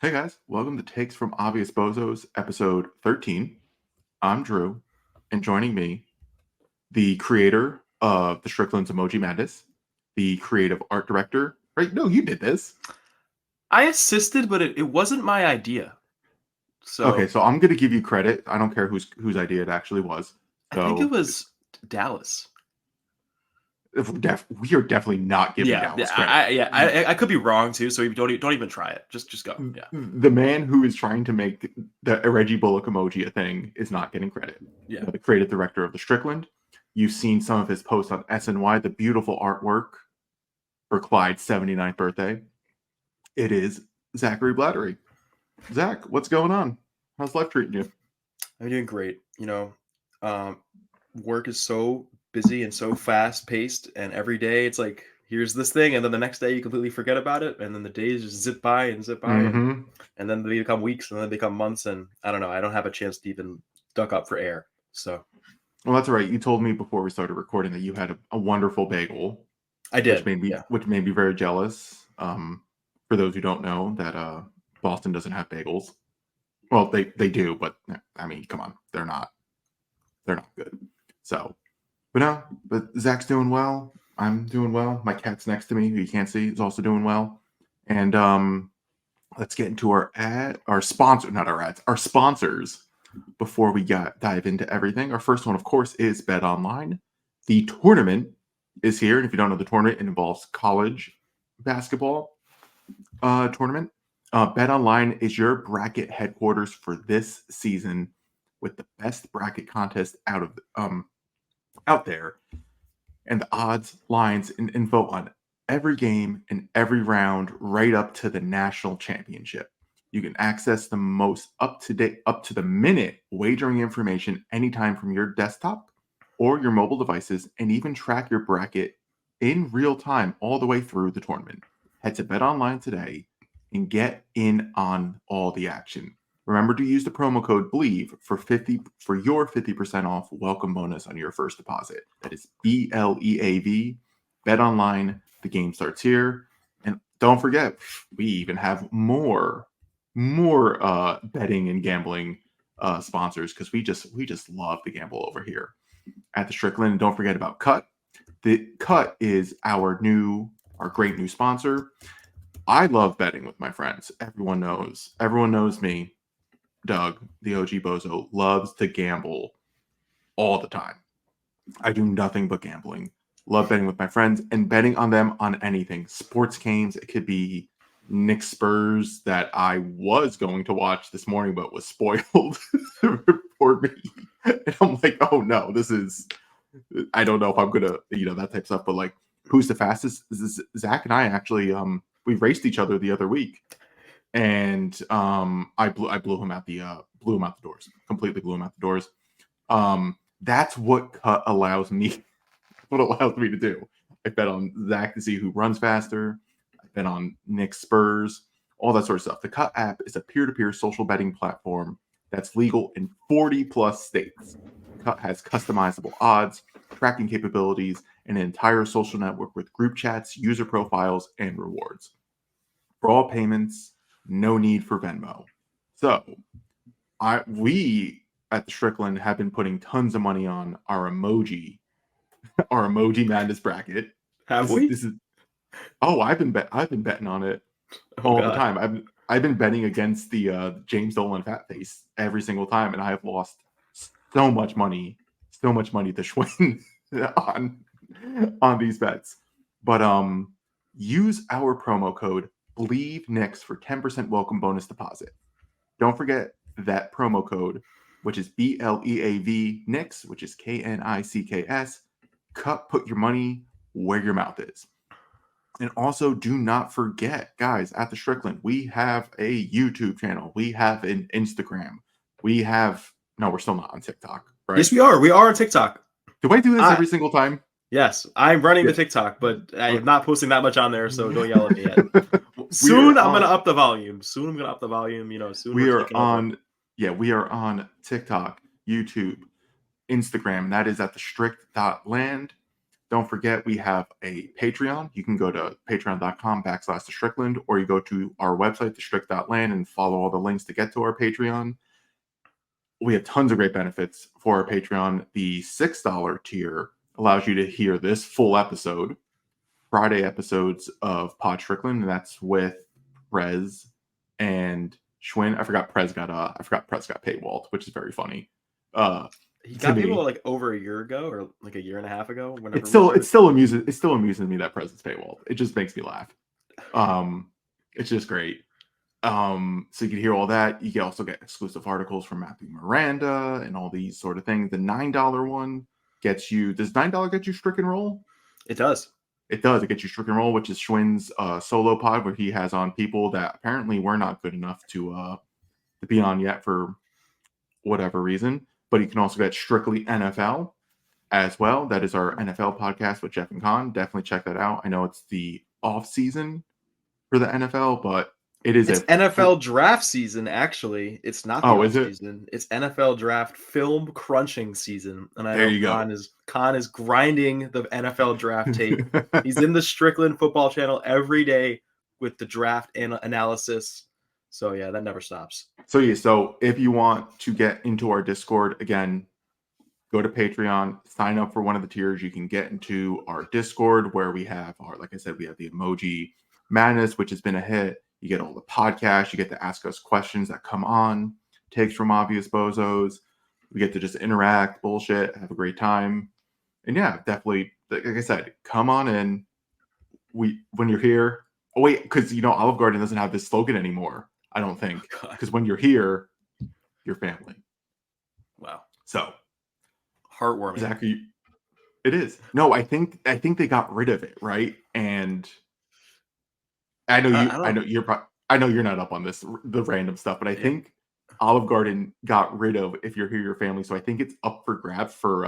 Hey guys, welcome to Takes from Obvious Bozos, episode 13. I'm Drew, and joining me, the creator of the Strickland's Emoji Madness, the creative art director. Right? No, you did this. I assisted, but it wasn't my idea. Okay, So so I'm going to give you credit. I don't care whose idea it actually was. I think it So was Dallas. if we are definitely not giving Yeah, Dallas credit. I could be wrong too. So don't even try it. Just go. Yeah, The man who is trying to make the Reggie Bullock emoji a thing is not getting credit. yeah. The creative director of the Strickland. You've seen some of his posts on SNY, the beautiful artwork for Clyde's 79th birthday. It is Zachary Blattery. Zach, what's going on? How's life treating you? I'm doing great. Um, work is so busy and so fast paced, and every day it's like here's this thing, and then the next day you completely forget about it, and then the days just zip by, Mm-hmm. and then they become weeks, and then they become months, and I don't know. I don't have a chance to even duck up for air. So Well, that's right. You told me before we started recording that you had a wonderful bagel, I which did. made me Yeah. which made me very jealous. For those who don't know, that Boston doesn't have bagels. Well, they do, but I mean, come on, they're not good. So, but no, but Zach's doing well. I'm doing well. My cat's next to me, who you can't see, is also doing well. And let's get into our sponsor, not our ads, our sponsors before we dive into everything. Our first one, of course, is Bet Online. The tournament is here, and if you don't know the tournament, it involves college basketball tournament. Bet Online is your bracket headquarters for this season, with the best bracket contest out there, and the odds, lines, and info on every game and every round, right up to the national championship. You can access the most up to date, up to the minute wagering information anytime from your desktop or your mobile devices, and even track your bracket in real time all the way through the tournament. Head to Bet Online today and get in on all the action. Remember to use the promo code BLEAV for your 50% off welcome bonus on your first deposit. That is BLEAV. Bet Online. The game starts here. And don't forget, we even have more betting and gambling sponsors, because we just love to gamble over here at the Strickland. And don't forget about Cut. The Cut is our great new sponsor. I love betting with my friends. Everyone knows me. Doug, the OG Bozo, loves to gamble all the time. I do nothing but gambling. Love betting with my friends and betting on them on anything. Sports games. It could be Knicks Spurs that I was going to watch this morning, but was spoiled for me. And I'm like, oh no, I don't know if I'm gonna, that type of stuff. But like, who's the fastest? Zach and I actually, we raced each other the other week, and I blew him out the doors. Completely blew him out the doors. That's what cut allows me what allows me to do. I bet on Zach to see who runs faster. I bet on Nick Spurs, all that sort of stuff. The Cut app is a peer-to-peer social betting platform that's legal in 40 plus states. Cut has customizable odds, tracking capabilities, and an entire social network with group chats, user profiles, and rewards. For all payments, no need for Venmo. So, we at the Strickland have been putting tons of money on our emoji madness bracket. Have This is we? this is I've been betting on it Oh all the God. time. I've been betting against the James Dolan fat face every single time, and I have lost so much money, to Schwinn on these bets. But use our promo code BLEAVENIX for 10% welcome bonus deposit. Don't forget that promo code, which is BLEAV NICS, which is KNICKS. Put your money where your mouth is. And also, do not forget, guys, at the Strickland, we have a YouTube channel. We have an Instagram. No, we're still not on TikTok, right? Yes, we are. We are on TikTok. Do I do this I every single time? Yes, I'm running Yeah. the TikTok, but I am Okay. not posting that much on there, so don't yell at me yet. we Soon are I'm gonna on. up the volume. Soon I'm gonna up the volume. Soon we're We are taking over. on. Yeah, we are on TikTok, YouTube, Instagram. And that is at the strict.land. don't forget we have a Patreon. You can go to patreon.com/thestrickland, or you go to our website, thestrick.land, and follow all the links to get to our Patreon. We have tons of great benefits for our Patreon. The $6 tier allows you to hear this full episode, Friday episodes of Pod Strickland, and that's with Prez and Schwinn. I forgot Prez got paywalled, which is very funny. He To got me, people like over a year ago or like a year and a half ago. Whenever it's still amusing to me that Prez is paywalled. It just makes me laugh. It's just great. So you can hear all that. You can also get exclusive articles from Matthew Miranda and all these sort of things. The $9 one gets you. Does $9 get you Stricken Roll? It does. It does. It gets you Stricken Roll, which is Schwinn's solo pod, where he has on people that apparently were not good enough to be on yet for whatever reason. But you can also get Strictly NFL as well. That is our NFL podcast with Jeff and Con. Definitely check that out. I know it's the off season for the NFL, but it's NFL draft season. Actually, it's not the off season. It's NFL draft film crunching season. And I know Con is grinding the NFL draft tape. He's in the Strickland football channel every day with the draft analysis. So yeah, that never stops. So if you want to get into our Discord, again, go to Patreon, sign up for one of the tiers. You can get into our Discord where we have like I said, we have the Emoji Madness, which has been a hit. You get all the podcasts. You get to ask us questions that come on, takes from obvious bozos. We get to just interact, bullshit, have a great time. And yeah, definitely, like I said, come on in. When you're here, because Olive Garden doesn't have this slogan anymore, I don't think. Because when you're here, you're family. Wow. So heartwarming. Zach, it is. No, I think they got rid of it, right? And I know you're not up on the random stuff, but I think Olive Garden got rid of "If You're Here, Your Family," so I think it's up for grabs for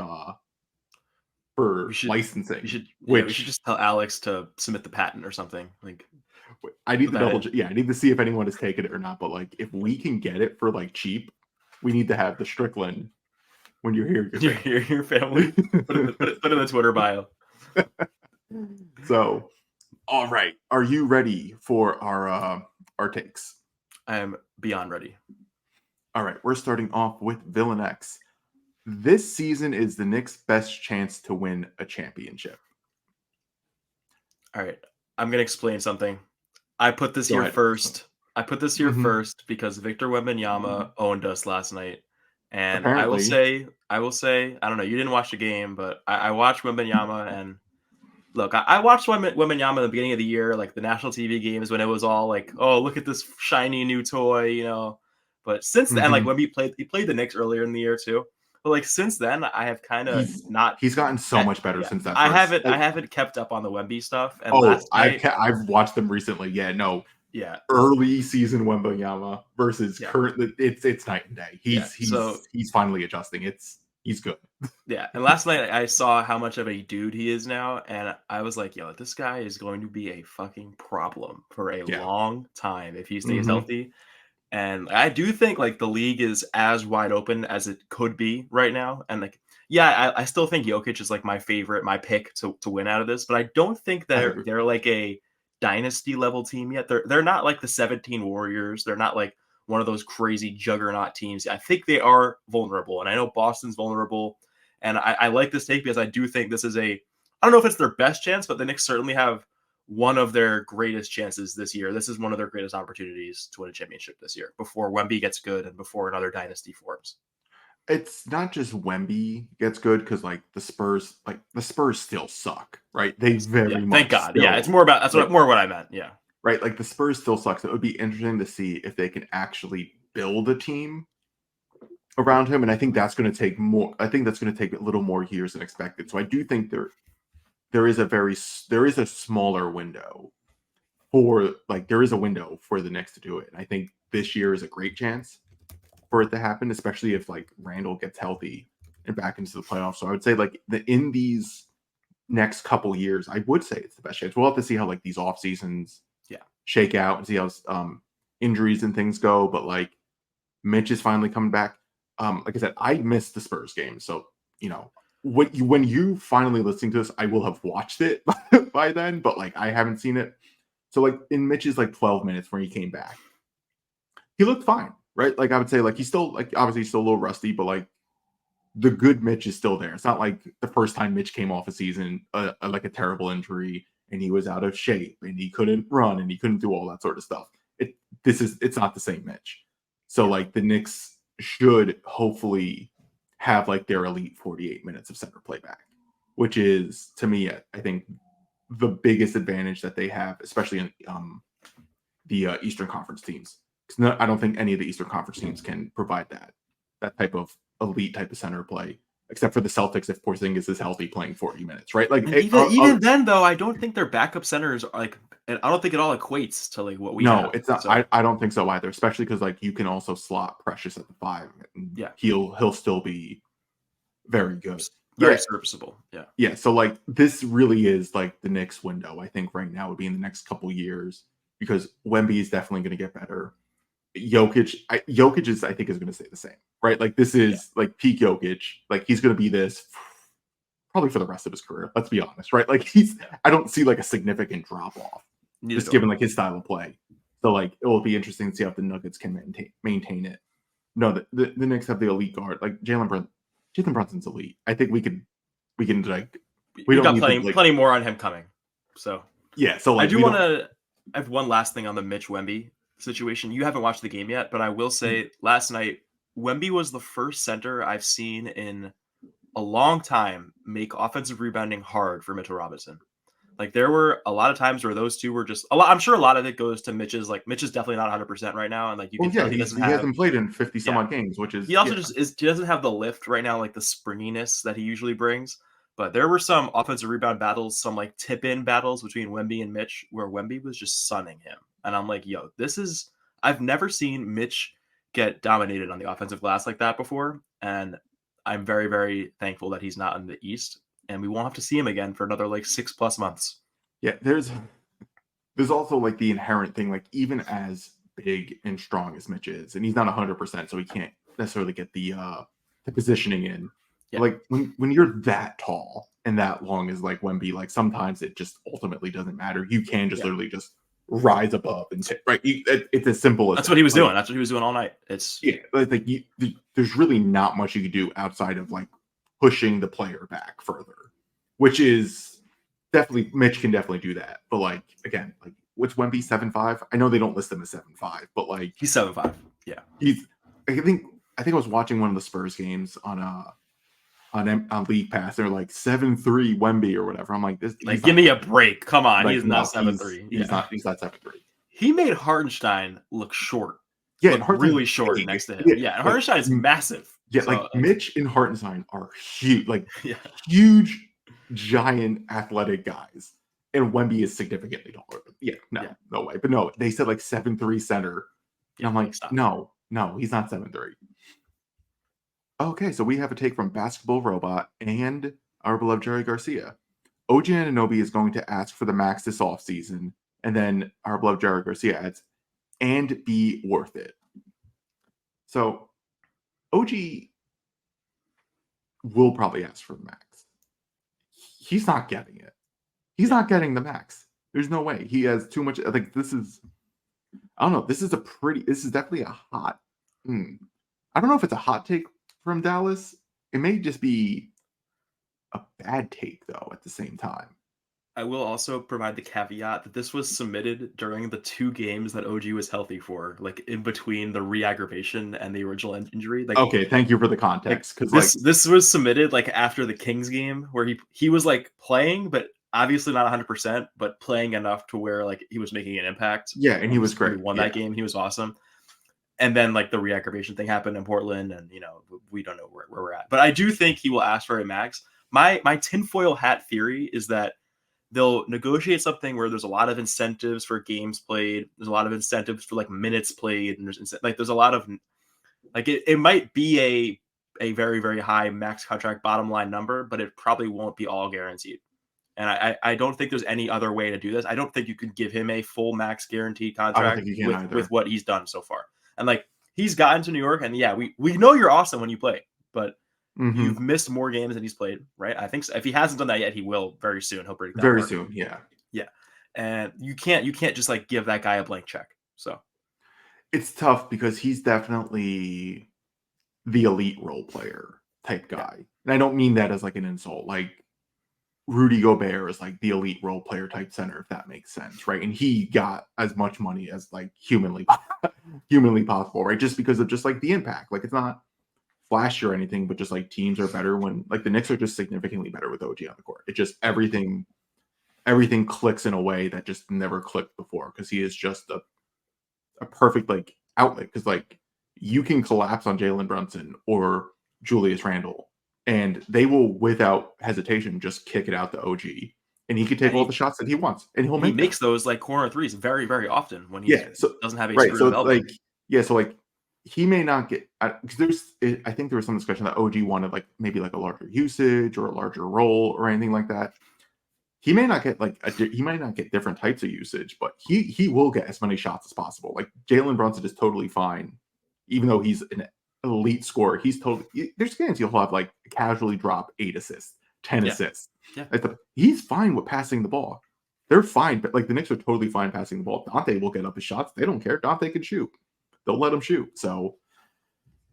licensing. We should just tell Alex to submit the patent or something. Like, I need to double check. Yeah, I need to see if anyone has taken it or not. But like, if we can get it for like cheap, we need to have the Strickland "When You're Here, Your Family." put in the Twitter bio. So, all right, are you ready for our takes? I am beyond ready. All right, we're starting off with Villain X. This season is the Knicks' best chance to win a championship. All right, I'm going to explain something. I put this here first. First because Victor Wembanyama owned us last night. And apparently, I will say, I don't know, you didn't watch the game, but I watched Wembanyama, and look, I watched Wembanyama at the beginning of the year, like the national TV games when it was all like, oh, look at this shiny new toy, But since then, like when he played the Knicks earlier in the year too. But like since then, I have kind of He's gotten so much better since that. I haven't kept up on the Wemby stuff. And I've watched them recently. Yeah, no. Yeah. Early season Wembanyama versus current, it's night and day. He's finally adjusting. He's good. Yeah. And last night I saw how much of a dude he is now, and I was like, yo, this guy is going to be a fucking problem for a long time if he stays healthy. And I do think like the league is as wide open as it could be right now. And like, yeah, I still think Jokic is like my pick to win out of this, but I don't think they're like a dynasty level team yet. They're not like the 17 Warriors. They're not like one of those crazy juggernaut teams. I think they are vulnerable, and I know Boston's vulnerable. And I like this take because I do think this is I don't know if it's their best chance, but the Knicks certainly have one of their greatest chances this year. This is one of their greatest opportunities to win a championship this year before Wemby gets good and before another dynasty forms. It's not just Wemby gets good because like the Spurs still suck, right? They very much. Thank God. It's more about more what I meant. Yeah. Right. Like the Spurs still suck. So it would be interesting to see if they can actually build a team around him. And I think that's going to take more. I think that's going to take a little more years than expected. So I do think there is a smaller window there is a window for the Knicks to do it. And I think this year is a great chance for it to happen, especially if like Randall gets healthy and back into the playoffs. So I would say like in these next couple years, I would say it's the best chance. We'll have to see how like these off seasons shake out and see how injuries and things go. But like Mitch is finally coming back. Like I said, I missed the Spurs game. So, when you finally listening to this, I will have watched it by then, but like I haven't seen it. So like in Mitch's like 12 minutes when he came back, he looked fine, right? Like I would say like he's still like obviously still a little rusty, but like the good Mitch is still there. It's not like the first time Mitch came off a season like a terrible injury and he was out of shape and he couldn't run and he couldn't do all that sort of stuff. It's not the same Mitch. So like the Knicks should hopefully have like their elite 48 minutes of center playback, which is to me I think the biggest advantage that they have, especially in the Eastern Conference teams. I don't think any of the Eastern Conference teams can provide that type of elite type of center play, except for the Celtics if Porzingis is healthy playing 40 minutes, right? Like And even then, though, I don't think their backup centers are like, and I don't think it all equates to like what we have. No, it's not. So, I don't think so either, especially because like you can also slot Precious at the 5. And yeah, he'll still be very good. very serviceable. Yeah. Yeah. So like this really is like the Knicks window, I think right now would be in the next couple years because Wemby is definitely going to get better. Jokic is I think is going to stay the same, right? Like this is like peak Jokic. Like he's going to be this probably for the rest of his career. Let's be honest, right? Like I don't see like a significant drop off, just given like his style of play. So like it will be interesting to see how the Nuggets can maintain it. No, the Knicks have the elite guard, like Jalen Brunson's elite. I think we can like we got plenty more on him coming. So yeah, so like I do want to. I have one last thing on the Mitch Wemby situation. You haven't watched the game yet, but I will say last night Wemby was the first center I've seen in a long time make offensive rebounding hard for Mitchell Robinson. Like there were a lot of times where those two were just a lot. I'm sure a lot of it goes to Mitch's. Like Mitch is definitely not 100% right now, and like you can tell he hasn't played in 50 some odd games, which is he also he doesn't have the lift right now, like the springiness that he usually brings. But there were some offensive rebound battles, some like tip-in battles between Wemby and Mitch, where Wemby was just sunning him, and I'm like, yo, I've never seen Mitch get dominated on the offensive glass like that before, and I'm very, very thankful that he's not in the East, and we won't have to see him again for another like 6+ months. Yeah, there's also like the inherent thing, like even as big and strong as Mitch is, and he's not 100%, so he can't necessarily get the positioning in. Yeah. Like when you're that tall and that long as like Wemby, like sometimes it just ultimately doesn't matter. You can just literally just rise above and hit, right. It's as simple as that's what he was doing. That's what he was doing all night. It's there's really not much you could do outside of like pushing the player back further, which is definitely Mitch can definitely do that. But like again, like what's Wemby 7'5"? I know they don't list him as 7'5", but like he's 7'5". Yeah, I think I was watching one of the Spurs games on League Pass. They're like 7'3" Wemby or whatever. I'm like, this. Like, give me a break. Come on, like, he's not 7'3". He's not 7'3". He made Hartenstein look short. Yeah, look really short next to him. Yeah, and Hartenstein is massive. Yeah, so, like Mitch and Hartenstein are huge, like huge, giant, athletic guys, and Wemby is significantly taller. No way. But no, they said like 7'3" center, and I'm like, no, he's not 7'3". Okay, so we have a take from Basketball Robot and our beloved Jerry Garcia. OG Anunoby is going to ask for the max this offseason, and then our beloved Jerry Garcia adds, and be worth it. So OG will probably ask for the max. He's not getting it. He's not getting the max. There's no way. He has too much. Like this is, I don't know. This is definitely a hot. I don't know if it's a hot take from Dallas. It may just be a bad take though at the same time. I will also provide the caveat that this was submitted during the 2 games that OG was healthy for, like in between the re-aggravation and the original injury. Like, okay, thank you for the context. Because this was submitted like after the Kings game where he was like playing, but obviously not 100%, but playing enough to where like he was making an impact. Yeah, and he was great. He won that game. He was awesome. And then like the re-aggravation thing happened in Portland, and we don't know where we're at. But I do think he will ask for a max. My tinfoil hat theory is that they'll negotiate something where there's a lot of incentives for games played. There's a lot of incentives for like minutes played, and there's a lot of like it might be a very, very high max contract bottom line number, but it probably won't be all guaranteed. And I don't think there's any other way to do this. I don't think you could give him a full max guarantee contract with what he's done so far. And like he's gotten to New York, and yeah, we know you're awesome when you play, but Hmm. You've missed more games than he's played, right? I think so. If he hasn't done that yet, he will very soon. He'll break that Very mark. soon, yeah. Yeah, and you can't just like give that guy a blank check. So It's tough because he's definitely the elite role player type yeah, guy. And I don't mean that as like an insult. Like Rudy Gobert is like the elite role player type center, if that makes sense, right? And he got as much money as like humanly possible, right? Just because of just like the impact. Like it's not flashy or anything, but just like teams are better when like the Knicks are just significantly better with OG on the court. It just everything clicks in a way that just never clicked before because he is just a perfect like outlet because like you can collapse on Jalen Brunson or Julius Randle and they will without hesitation just kick it out to OG and he can take and all the shots that he wants and he'll he make them. makes those like corner threes very very often when he Yeah. So doesn't have a right. screwed So up it's elbow. like yeah. So like he may not get because I think there was some discussion that OG wanted like maybe like a larger usage or a larger role or anything like that. He may not get like he might not get different types of usage, but he will get as many shots as possible. Like Jalen Brunson is totally fine, even though he's an elite scorer. He's totally there's games he'll have like casually drop 8 assists, 10 Yeah, assists. yeah, Like he's fine with passing the ball. They're fine, but like the Knicks are totally fine passing the ball. Dante will get up his shots. They don't care. Dante can shoot. They'll let him shoot. So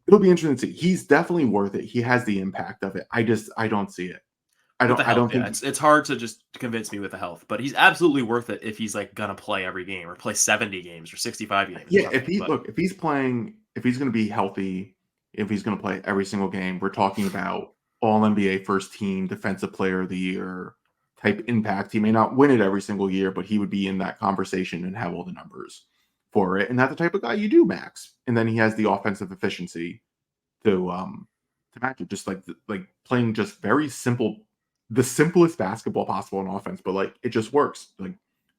it'll be interesting to see. He's definitely worth it. He has the impact of it. I don't see it. with the I health. don't Yeah, think it's hard to just convince me with the health, but he's absolutely worth it if he's like gonna play every game or play 70 games or 65 games or yeah, if something. he But look, if he's going to be healthy, if he's going to play every single game, we're talking about all NBA first team, defensive player of the year type impact. He may not win it every single year, but he would be in that conversation and have all the numbers for it. And that's the type of guy you do max. And then he has the offensive efficiency to match it. Just like playing just very simple, the simplest basketball possible in offense, but like it just works. Like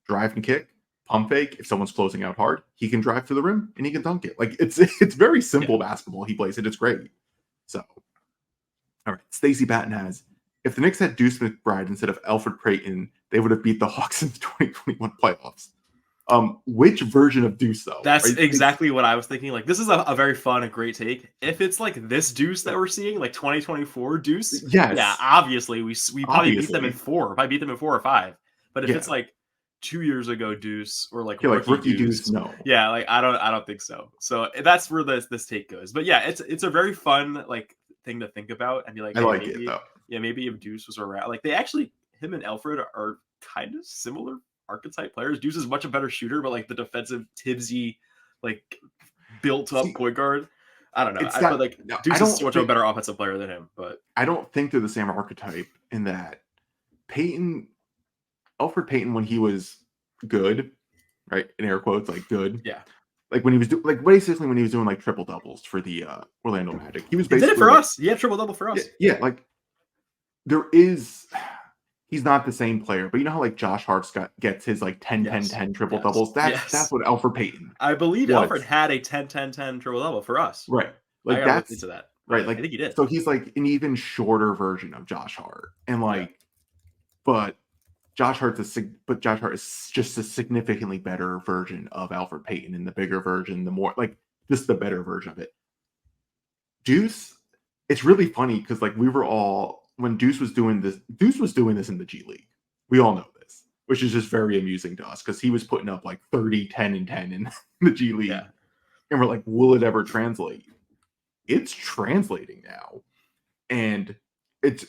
drive and kick, pump fake. If someone's closing out hard, he can drive to the rim and he can dunk it. Like it's very yeah, simple basketball he plays, and it's great. So, all right, Stacey Patton has. If the Knicks had Deuce McBride instead of Alfred Payton, they would have beat the Hawks in the 2021 playoffs. Which version of Deuce though? that's It's exactly what I was thinking. Like this is a very fun and great take. If it's like this Deuce that we're seeing, like 2024 Deuce, yeah, yes, obviously we probably beat them in obviously, four, probably beat them in 4 or 5. But if it's yeah, like 2 years ago Deuce or like yeah, like rookie rookie Deuce. Deuce, No, yeah, like I don't think so. So that's where this take goes. But yeah, it's a very fun like thing to think about and be like, I hey, like it maybe though. yeah, maybe if Deuce was around, like they actually him and Alfred are kind of similar archetype players. Deuce is much a better shooter, but like the defensive Tibbsy, like built up See, point guard. I don't know. it's But that. like No, Deuce is so much of a better offensive player than him. But I don't think they're the same archetype in that Peyton, Alfred Payton, when he was good, right, in air quotes, like good, yeah, like when he was like basically when he was doing like triple doubles for the Orlando Magic, he was he did it basically for like us. Yeah, triple double for yeah, us. yeah, like there is. He's not the same player, but you know how like Josh Hart's gets his like 10 10 Yes, 10 triple yes, doubles. That's yes. what Alfred Payton I believe Alfred was. had a 10-10-10 triple double for us. Right. I Like gotta look that's into that, right. but I Like think he did. so he's like an even shorter version of Josh Hart. And Yeah, like, but but Josh Hart is just a significantly better version of Alfred Payton and the bigger version, the more like just the better version of it. Deuce, it's really funny because like we were all when Deuce was doing this in the G League. We all know this, which is just very amusing to us because he was putting up like 30, 10, and 10 in the G yeah. League. And we're like, will it ever translate? It's translating now. And it's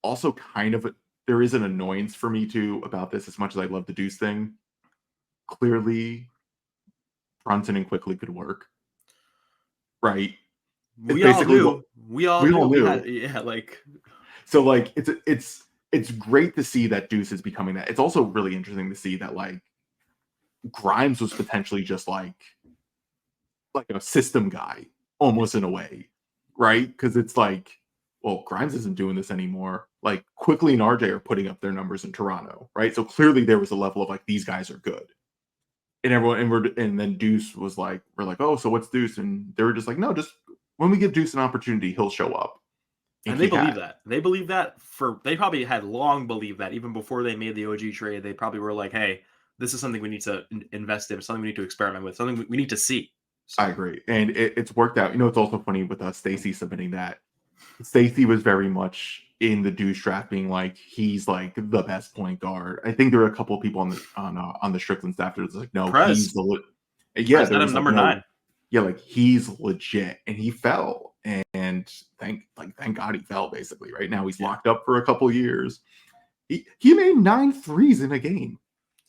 also kind of there is an annoyance for me too about this as much as I love the Deuce thing. Clearly, Brunson and Quickly could work, right? It's We all basically what knew. We all we knew. all We knew. had yeah, like So like it's great to see that Deuce is becoming that. It's also really interesting to see that like Grimes was potentially just like a system guy yeah. almost in a way, right? Because it's like, well, Grimes isn't doing this anymore. Like Quickly and RJ are putting up their numbers in Toronto, right? So clearly there was a level of like these guys are good. And everyone and then Deuce was like, we're like, oh, so what's Deuce? And they were just like, no, just when we give Deuce an opportunity, he'll show up. And And they he believe had. that. They believe that they probably had long believed that even before they made the OG trade. They probably were like, "Hey, this is something we need to invest in, something we need to experiment with, something we need to see." I So agree. And it's worked out. You know, it's also funny with Stacy submitting that. Stacey was very much in the Deuce draft, being like he's like the best point guard. I think there were a couple of people on the Strickland staff that was like, no, he's Prez. yeah. Prez There had was him like number no, 9. yeah, like he's legit, and he fell, and thank God he fell. Basically, right now he's Yeah. locked up for a couple years. He made 9 threes in a game.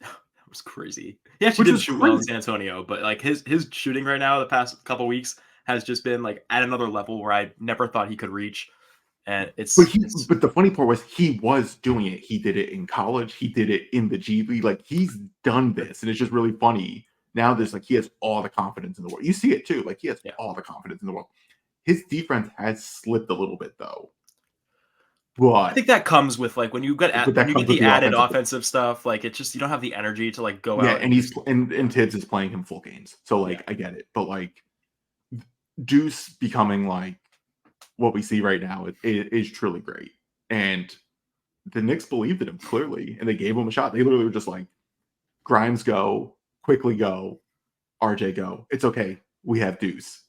That was crazy. He actually Which didn't was shoot well in crazy. San Antonio, but like his shooting right now the past couple weeks has just been like at another level where I never thought he could reach. And it's But the funny part was he was doing it. He did it in college. He did it in the G League. Like he's done this, and it's just really funny. Now there's like he has all the confidence in the world. You see it too. Like he has yeah. all the confidence in the world. His defense has slipped a little bit though, but I think that comes with like when you that get comes with the the added offensive. offensive stuff, like it's just you don't have the energy to like go Yeah, out and and he's just and Tibbs is playing him full games, so like yeah. I get it. But like Deuce becoming like what we see right now is truly great, and the Knicks believed in him clearly, and they gave him a shot. They literally were just like, Grimes go, quickly go, RJ go. It's okay. We have Deuce.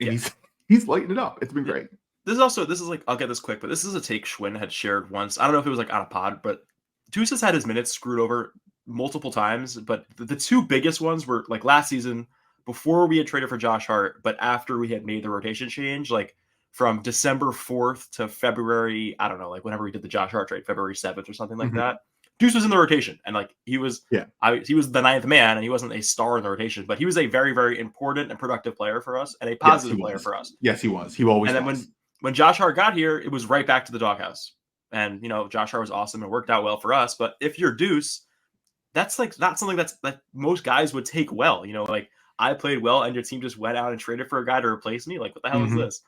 And Yeah. he's lighting it up. It's been great. This is like I'll get this quick, but this is a take Schwinn had shared once. I don't know if it was like on a pod, but Deuce has had his minutes screwed over multiple times. But the two biggest ones were like last season before we had traded for Josh Hart, but after we had made the rotation change, like from December 4th to February, I don't know, like whenever we did the Josh Hart trade, February 7th or something like Mhm. that. Deuce was in the rotation, and like he was Yeah. he was the 9th man, and he wasn't a star in the rotation, but he was a very, very important and productive player for us, and a Yes, he positive player was. for us. Yes, he was. He always And then was. when Josh Hart got here, it was right back to the doghouse. And Josh Hart was awesome and worked out well for us. But if you're Deuce, that's like not something that most guys would take well. Like I played well and your team just went out and traded for a guy to replace me. Like, what the hell is Mhm. this?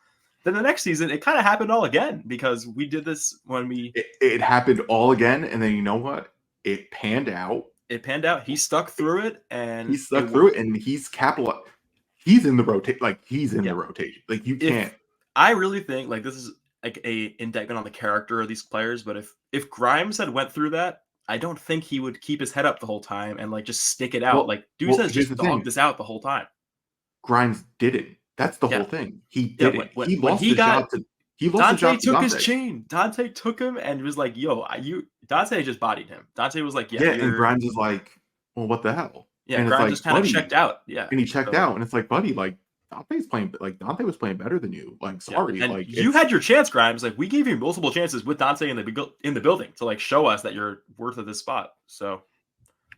Then the next season, it kind of happened all again because we did this when It happened all again, and then you know what? It panned out. it panned out. He stuck through it, and He it stuck through worked. it, and he's capitalized. He's in the rotation. Like he's in Yeah. the rotation. Like you If can't. I really think like this is like a indictment on the character of these players, but if Grimes had went through that, I don't think he would keep his head up the whole time and like just stick it out. Like Deuce has Here's the just dogged thing. this out the whole time. Grimes did it. That's the whole Yeah. thing. He Yeah. did it. When he got He lost the Dante job to took his Dante. chain. Dante took him and was like, yo, Dante just bodied him. Dante was like, yeah, Yeah, and Grimes is like, well, what the hell? yeah, And it's Grimes like, just kind of checked buddy, out. Yeah. and he checked So out, and it's like, buddy, like Dante was playing better than you. Like, yeah. sorry, And like you had your chance, Grimes. Like we gave you multiple chances with Dante in the building to like show us that you're worth of this spot. So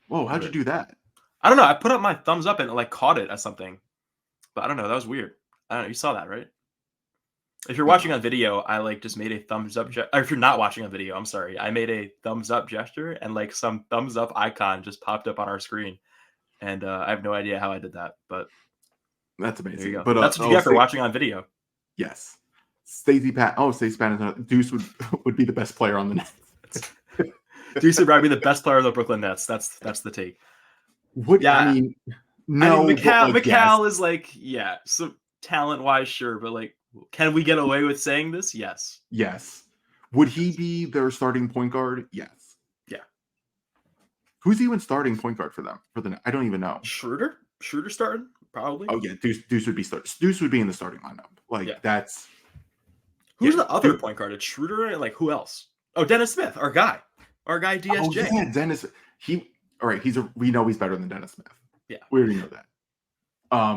whoa, how'd you do that? I don't know. I put up my thumbs up and like caught it as something, but I don't know. That was weird. I don't know. You saw that, right? If you're watching No. on video, I like just made a thumbs up. Or if you're not watching on video, I'm sorry. I made a thumbs up gesture and like some thumbs up icon just popped up on our screen, and I have no idea how I did that, but That's there you amazing. go. But That's what you get for watching on video. yes. Stacey Patton, Deuce would be the best player on the Nets. Deuce McBride be the best player of the Brooklyn Nets. That's the take. I Yeah, mean, no, McCall is like, yeah, so talent wise, sure, but like, can we get away with saying this? Yes. yes. Would he be their starting point guard? Yes. Yeah. Who's even starting point guard for them? I don't even know. Schroeder starting probably. Oh yeah, Deuce would be Deuce would be in the starting lineup. Like that's who's the other point guard? It's Schroeder and like who else? Oh, Dennis Smith, our guy DSJ. Oh yeah, Dennis. We know he's better than Dennis Smith. Yeah, we already know that.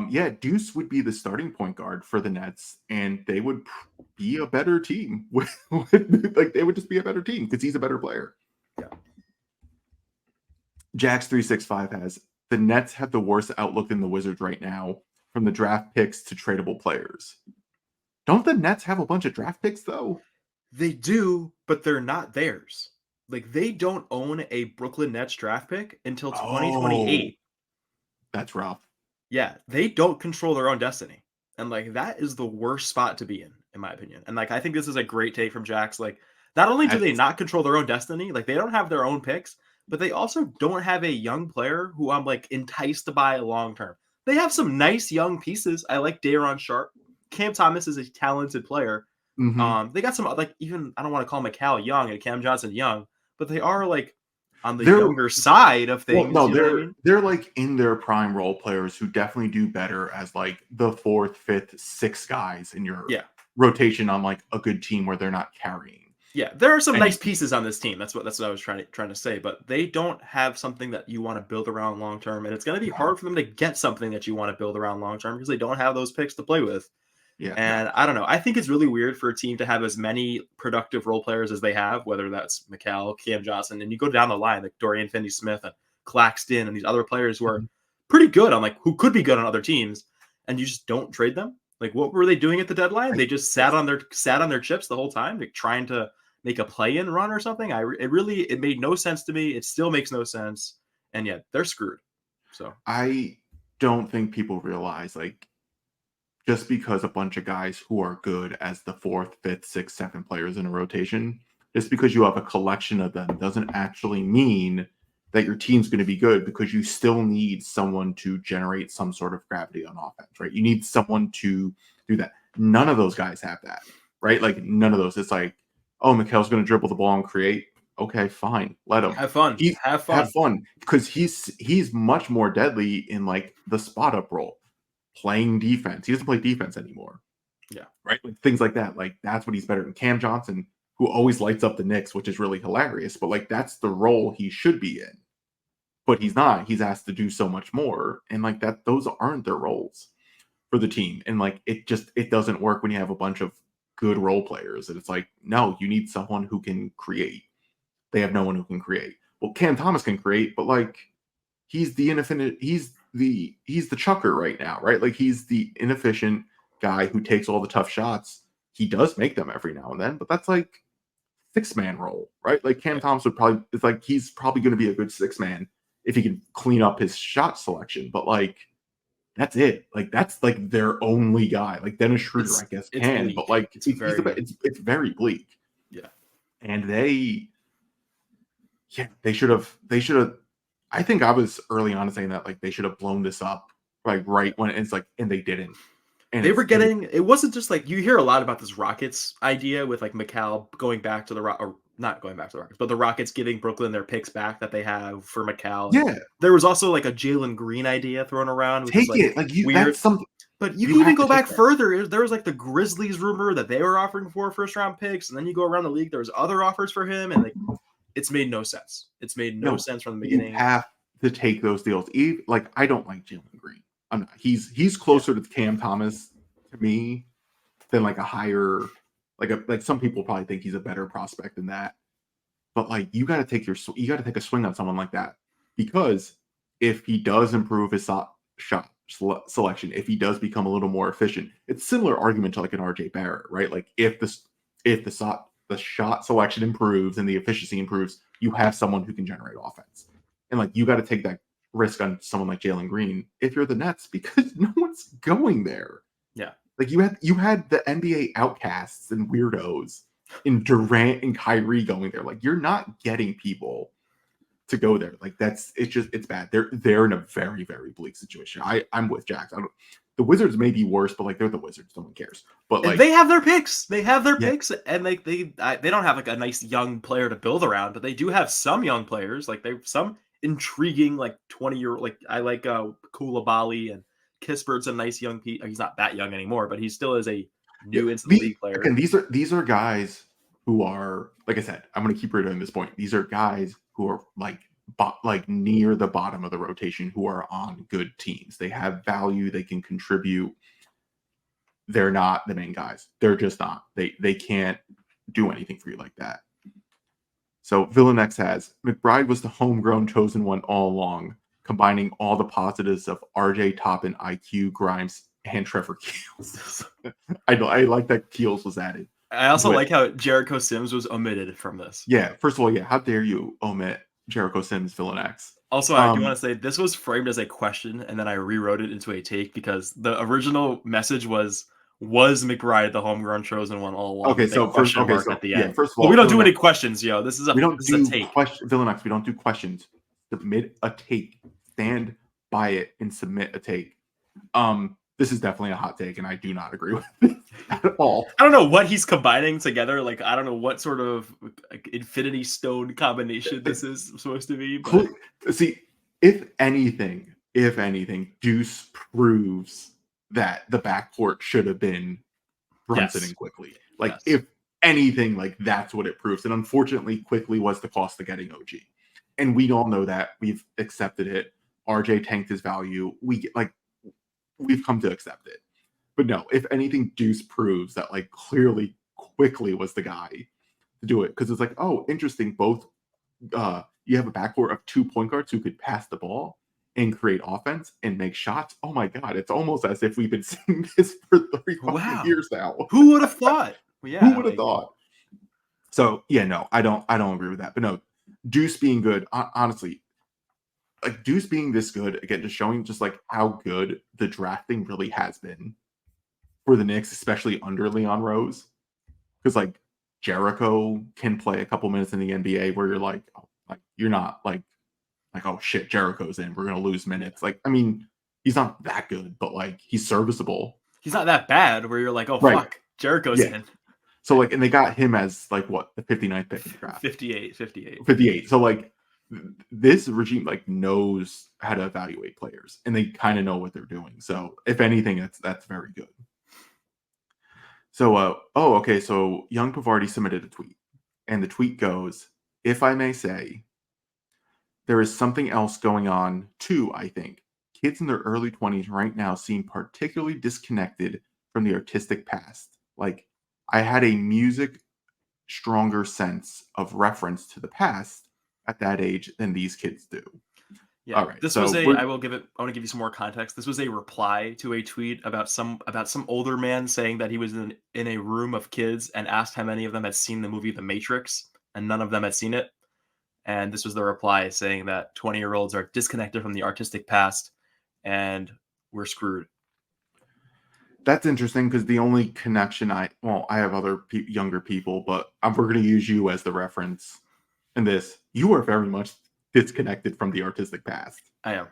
Yeah, Deuce would be the starting point guard for the Nets, and they would be a better team. Like they would just be a better team because he's a better player. Yeah. Jax365 has the Nets have the worst outlook than the Wizards right now, from the draft picks to tradable players. Don't the Nets have a bunch of draft picks though? They do, but they're not theirs. Like they don't own a Brooklyn Nets draft pick until 2028. That's rough. Yeah, they don't control their own destiny. And like that is the worst spot to be in my opinion. And like I think this is a great take from Jax. Like not only do they not control their own destiny, like they don't have their own picks, but they also don't have a young player who I'm like enticed to buy long term. They have some nice young pieces. I like Day'Ron Sharpe. Cam Thomas is a talented player. Mm-hmm. They got some like even I don't want to call McCall young and Cam Johnson young, but they are like on the younger side of things. Well, no, they're like in their prime role players who definitely do better as like the 4th, 5th, 6th guys in your rotation on like a good team where they're not carrying. Yeah, there are some And nice pieces on this team. That's what I was trying to say. But they don't have something that you want to build around long term, and it's going to be no, hard for them to get something that you want to build around long term because they don't have those picks to play with. yeah, no. And I don't know. I think it's really weird for a team to have as many productive role players as they have, whether that's McCall, Cam Johnson, and you go down the line like Dorian Finney-Smith and Claxton and these other players who are Mhm. pretty good on like who could be good on other teams, and you just don't trade them. Like what were they doing at the deadline? I, They just sat on their chips the whole time, like trying to make a play-in run or something. It made no sense to me. It still makes no sense, and yet they're screwed. So I don't think people realize like just because a bunch of guys who are good as the fourth, fifth, sixth, seventh players in a rotation, just because you have a collection of them doesn't actually mean that your team's going to be good because you still need someone to generate some sort of gravity on offense, right? You need someone to do that. None of those guys have that, right? Like none of those. It's like, oh, Mikhail's going to dribble the ball and create. Okay, fine, let him. have fun, He have have fun. fun because he's much more deadly in like the spot up role, playing defense. He doesn't play defense anymore. Yeah. Right? Like things like that. Like that's what he's better than Cam Johnson, who always lights up the Knicks, which is really hilarious. But like that's the role he should be in. But he's not. He's asked to do so much more. And like that, those aren't their roles for the team. And like it doesn't work when you have a bunch of good role players. And it's like, no, you need someone who can create. They have no one who can create. Well, Cam Thomas can create, but like he's the inefficient, he's the chucker right now, right? Like he's the inefficient guy who takes all the tough shots. He does make them every now and then, but that's like six-man role, right? Like Cam Yeah. Thomas would probably, it's like he's probably going to be a good six-man if he can clean up his shot selection, but like that's it. Like that's like their only guy. Like Dennis Schroeder, I guess, It's can, bleak. but like It's he's very it's very bleak. yeah. And they should have. I think I was early on saying that like they should have blown this up like right when it's like, and they didn't. And They were and getting it wasn't just like you hear a lot about this Rockets idea with like McCall going back to the or not going back to the Rockets, but the Rockets giving Brooklyn their picks back that they have for McCall. And yeah, there was also like a Jalen Green idea thrown around, which is take like it. Like you, weird. that's something But you you can even have to go take back that. further. There was like the Grizzlies rumor that they were offering 4 first round picks, and then you go around the league. There was other offers for him, and like it's made no sense. It's made no No, sense from the you beginning. have to take those deals. Even, like I don't like Jalen Green. I'm not. He's Yeah, closer to Cam Thomas to me than like a higher like some people probably think he's a better prospect than that. But like you got to you got to take a swing on someone like that because if he does improve his shot selection, if he does become a little more efficient, it's similar argument to like an RJ Barrett, right? Like if the shot selection improves and the efficiency improves, you have someone who can generate offense, and like you got to take that risk on someone like Jalen Green if you're the Nets because no one's going there. yeah. Like you had the NBA outcasts and weirdos in Durant and Kyrie going there. Like you're not getting people to go there. Like it's bad. They're in a very very bleak situation. I'm with Jax. The Wizards may be worse, but like they're the Wizards. No one cares. But And like they have their picks. They have their yeah picks, and like they don't have like a nice young player to build around, but they do have some young players. Like they some intriguing like 20-year like I like Koulibaly and Kispert's a nice young piece. He's not that young anymore, but he still is a yeah. new into the league player. These are guys who are like I said. I'm going to keep reiterating this point. These are guys who are like near the bottom of the rotation who are on good teams. They have value. They can contribute. They're not the main guys. They're just not. They can't do anything for you like that. So Villain X has McBride was the homegrown chosen one all along, combining all the positives of RJ Toppin, IQ, Grimes, and Trevor Keels. I like that Keels was added I also to it. like how Jericho Sims was omitted from this. Yeah, first of all, yeah, how dare you omit Jericho Sims, Villain X? Also, I do want to say this was framed as a question, and then I rewrote it into a take because the original message was McBride the homegrown chosen one all along Okay, with a so question mark at the yeah, end. first of But we all, don't do Villain any X, questions, yo. This is we don't a do take. Villain X, we don't do questions. Submit a take, stand by it, and submit a take. This is definitely a hot take, and I do not agree with it at all. I don't know what he's combining together. Like I don't know what sort of like, Infinity Stone combination this is supposed to be. But See, if anything, Deuce proves that the backcourt should have been Brunson Yes. and Quickly. Like, Yes. if anything, like that's what it proves. And unfortunately, Quickly was the cost of getting OG. And we all know that. We've accepted it. RJ tanked his value. We've come to accept it. But no, if anything, Deuce proves that like clearly Quickly was the guy to do it. Because it's like, oh, interesting. Both you have a backcourt of 2 point guards who could pass the ball and create offense and make shots. Oh my god, it's almost as if we've been seeing this for 30 fucking Wow. years now. Who would have thought? Well, Who yeah, would have like thought? So yeah, no, I don't agree with that. But no, Deuce being good, honestly, like Deuce being this good, again, just showing just like how good the drafting really has been for the Knicks, especially under Leon Rose. Because like Jericho can play a couple minutes in the NBA where you're like, oh, like you're not like, oh shit, Jericho's in, we're gonna lose yeah. minutes. Like, I mean, he's not that good, but like he's serviceable. He's not that bad where you're like, oh Right. fuck, Jericho's Yeah. in. So like, and they got him as like what, the 59th pick in the draft. 58, 58. 58. So like this regime like knows how to evaluate players and they kind of know what they're doing. So if anything, that's very good. So okay, so Young Pavardi submitted a tweet. And the tweet goes, if I may say, there is something else going on too, I think. Kids in their early 20s right now seem particularly disconnected from the artistic past. Like, I had a music stronger sense of reference to the past at that age than these kids do. Yeah, All right, this was so a. we're I will give it. I want to give you some more context. This was a reply to a tweet about some older man saying that he was in a room of kids and asked how many of them had seen the movie The Matrix, and none of them had seen it. And this was the reply saying that 20-year-olds are disconnected from the artistic past, and we're screwed. that's interesting because the only connection I have other younger people, but we're going to use you as the reference in this. You are very much disconnected from the artistic past. I am.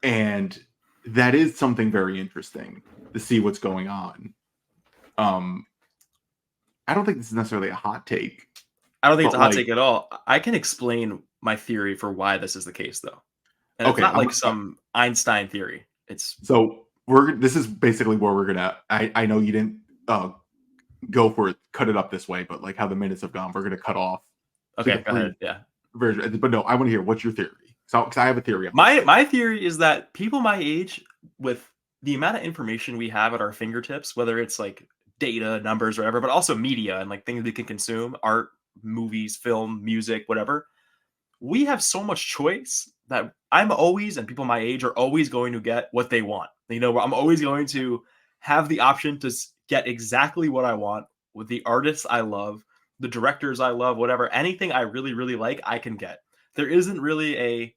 And that is something very interesting to see what's going on. I don't think this is necessarily a hot take, I don't think it's but a hot like, take at all. I can explain my theory for why this is the case, though, and it's okay, not like some Einstein theory. It's so this is basically where we're gonna. I know you didn't go for it, cut it up this way, but like how the minutes have gone, we're gonna cut off to the okay. Go ahead. Yeah. version. But no, I want to hear what's your theory. So, because I have a theory on this My too. my theory is that people my age, with the amount of information we have at our fingertips, whether it's like data, numbers, whatever, but also media and like things we can consume, art, movies, film, music, whatever, we have so much choice that I'm always, and people my age are always going to get what they want. You know, I'm always going to have the option to get exactly what I want with the artists I love, the directors I love, whatever, anything I really, really like, I can get. There isn't really a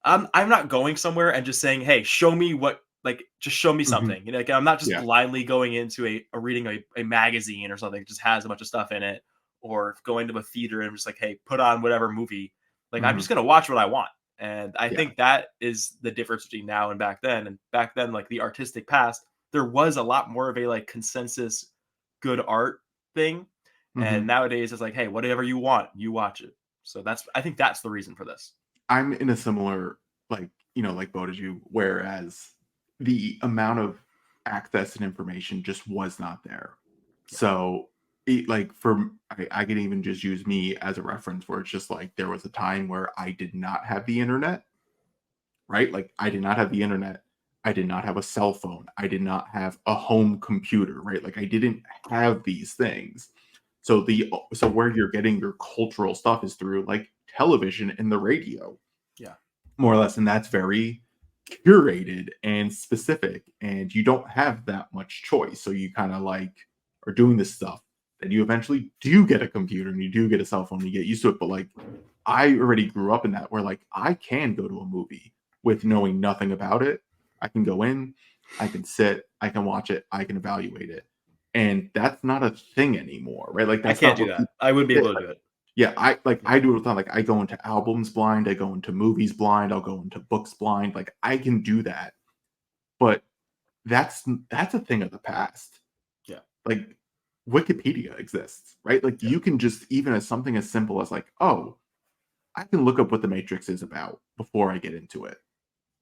I'm not going somewhere and just saying, "Hey, show me what like just show me Mhm. something." You know, like I'm not just Yeah. blindly going into a reading a magazine or something that just has a bunch of stuff in it, or going to a theater and just like, "Hey, put on whatever movie." Like I'm Mhm. just gonna watch what I want. And I Yeah. think that is the difference between now and back then. And back then, like the artistic past, there was a lot more of a like consensus good art thing. And Mhm. nowadays it's like, hey, whatever you want, you watch it. So I think that's the reason for this. I'm in a similar, like, like boat as you, whereas the amount of access and information just was not there. Yeah. So, like, I can even just use me as a reference where it's just like there was a time where I did not have the internet, right? Like, I did not have the internet. I did not have a cell phone. I did not have a home computer, right? Like, I didn't have these things. So where you're getting your cultural stuff is through like television and the radio, Yeah. more or less, and that's very curated and specific, and you don't have that much choice. So you kind of like are doing this stuff. Then you eventually do get a computer and you do get a cell phone, and you get used to it. But like I already grew up in that where like I can go to a movie with knowing nothing about it. I can go in, I can sit, I can watch it, I can evaluate it. And that's not a thing anymore, right? Like I that's can't not do what that. people I wouldn't be did. able to do it. Yeah, Yeah. I do it with that. Like I go into albums blind, I go into movies blind, I'll go into books blind. Like I can do that. But that's a thing of the past. Yeah. Like Wikipedia exists, right? Like Yeah. you can just even as something as simple as like, oh, I can look up what the Matrix is about before I get into it.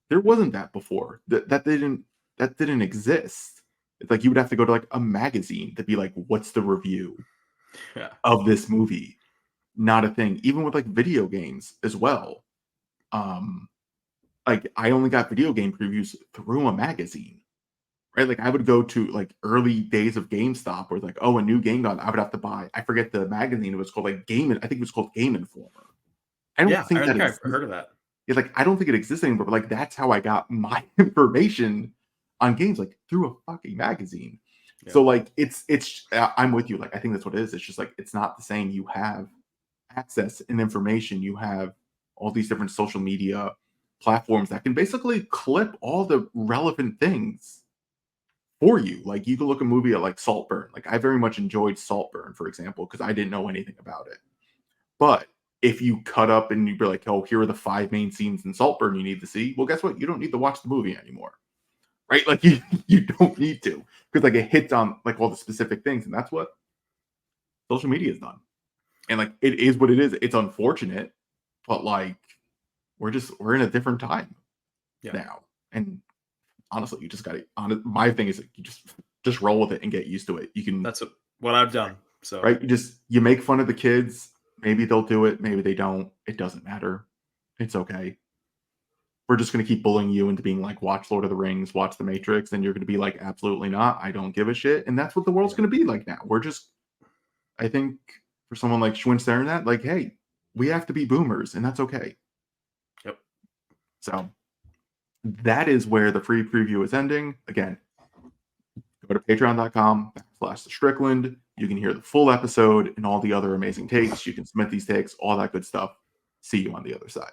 There wasn't that before. That didn't exist. It's like you would have to go to like a magazine to be like, what's the review Yeah. of this movie? Not a thing. Even with like video games as well. Like I only got video game previews through a magazine. Right? Like I would go to like early days of GameStop where it's like, oh, a new game I would have to buy. I forget the magazine. It was called like I think it was called Game Informer. I don't Yeah, think I that think I've exists. heard of that. Yeah, like I don't think it exists anymore, but like that's how I got my information on games, like through a fucking magazine. Yeah. So like it's I'm with you. Like I think that's what it is. It's just like it's not the same. You have access and information. You have all these different social media platforms that can basically clip all the relevant things for you. Like you can look a movie at like Saltburn. Like I very much enjoyed Saltburn, for example, because I didn't know anything about it. But if you cut up and you'd be like, oh, here are the 5 main scenes in Saltburn you need to see, well, guess what? You don't need to watch the movie anymore. Right? Like you don't need to. Because like it hits on like all the specific things. And that's what social media has done. And like it is what it is. It's unfortunate, but like we're in a different time Yeah. now. And honestly, you just gotta my thing is like, you just roll with it and get used to it. You can That's what I've done. So right? You make fun of the kids. Maybe they'll do it. Maybe they don't. It doesn't matter. It's okay. We're just going to keep bullying you into being like, watch Lord of the Rings, watch The Matrix, and you're going to be like, absolutely not. I don't give a shit. And that's what the world's yeah. going to be like now. I think for someone like Schwinn staring that, like, hey, we have to be boomers, and that's okay. Yep. So that is where the free preview is ending. Again, go to patreon.com/Strickland. You can hear the full episode and all the other amazing takes. You can submit these takes, all that good stuff. See you on the other side.